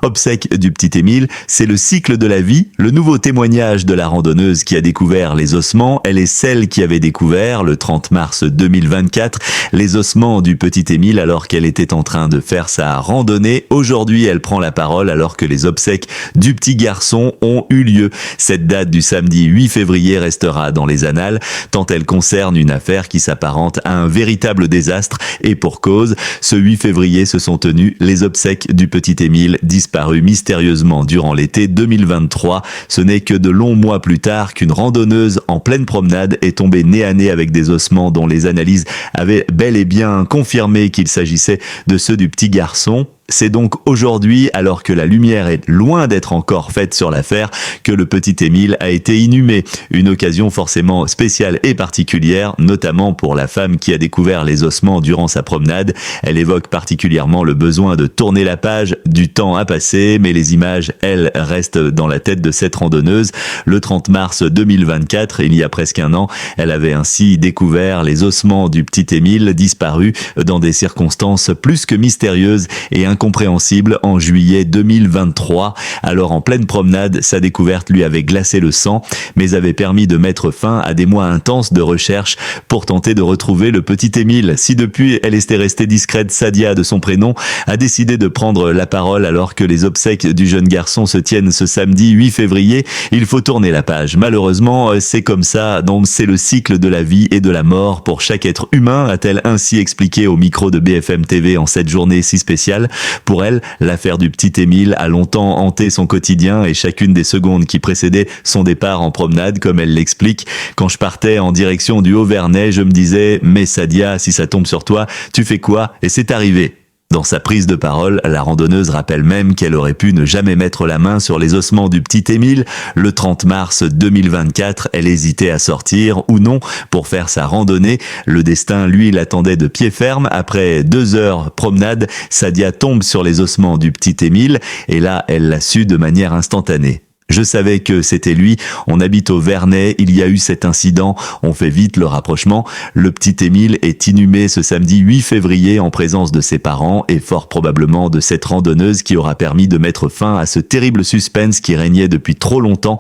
Obsèques du petit Émile, c'est le cycle de la vie, le nouveau témoignage de la randonneuse qui a découvert les ossements. Elle est celle qui avait découvert, le 30 mars 2024, les ossements du petit Émile alors qu'elle était en train de faire sa randonnée. Aujourd'hui, elle prend la parole alors que les obsèques du petit garçon ont eu lieu. Cette date du samedi 8 février restera dans les annales, tant elle concerne une affaire qui s'apparente à un véritable désastre. Et pour cause, ce 8 février se sont tenues les obsèques du petit Émile, disparu mystérieusement durant l'été 2023. Ce n'est que de longs mois plus tard qu'une randonneuse en pleine promenade est tombée nez à nez avec des ossements dont les analyses avaient bel et bien confirmé qu'il s'agissait de ceux du petit garçon. C'est donc aujourd'hui, alors que la lumière est loin d'être encore faite sur l'affaire, que le petit Émile a été inhumé. Une occasion forcément spéciale et particulière, notamment pour la femme qui a découvert les ossements durant sa promenade. Elle évoque particulièrement le besoin de tourner la page, du temps à passer, mais les images, elles, restent dans la tête de cette randonneuse. Le 30 mars 2024, il y a presque un an, elle avait ainsi découvert les ossements du petit Émile disparu dans des circonstances plus que mystérieuses et incompréhensible en juillet 2023. Alors en pleine promenade, sa découverte lui avait glacé le sang, mais avait permis de mettre fin à des mois intenses de recherche pour tenter de retrouver le petit Émile. Si depuis elle était restée discrète, Sadia, de son prénom, a décidé de prendre la parole alors que les obsèques du jeune garçon se tiennent ce samedi 8 février. Il faut tourner la page. Malheureusement, c'est comme ça, donc c'est le cycle de la vie et de la mort pour chaque être humain, a-t-elle ainsi expliqué au micro de BFM TV en cette journée si spéciale. Pour elle, l'affaire du petit Émile a longtemps hanté son quotidien et chacune des secondes qui précédaient son départ en promenade, comme elle l'explique. Quand je partais en direction du Haut-Vernay, je me disais « Mais Sadia, si ça tombe sur toi, tu fais quoi ?» Et c'est arrivé. Dans sa prise de parole, la randonneuse rappelle même qu'elle aurait pu ne jamais mettre la main sur les ossements du petit Émile. Le 30 mars 2024, elle hésitait à sortir ou non pour faire sa randonnée. Le destin, lui, l'attendait de pied ferme. Après 2 heures promenade, Sadia tombe sur les ossements du petit Émile et là, elle l'a su de manière instantanée. Je savais que c'était lui, on habite au Vernay, il y a eu cet incident, on fait vite le rapprochement. Le petit Émile est inhumé ce samedi 8 février en présence de ses parents et fort probablement de cette randonneuse qui aura permis de mettre fin à ce terrible suspense qui régnait depuis trop longtemps.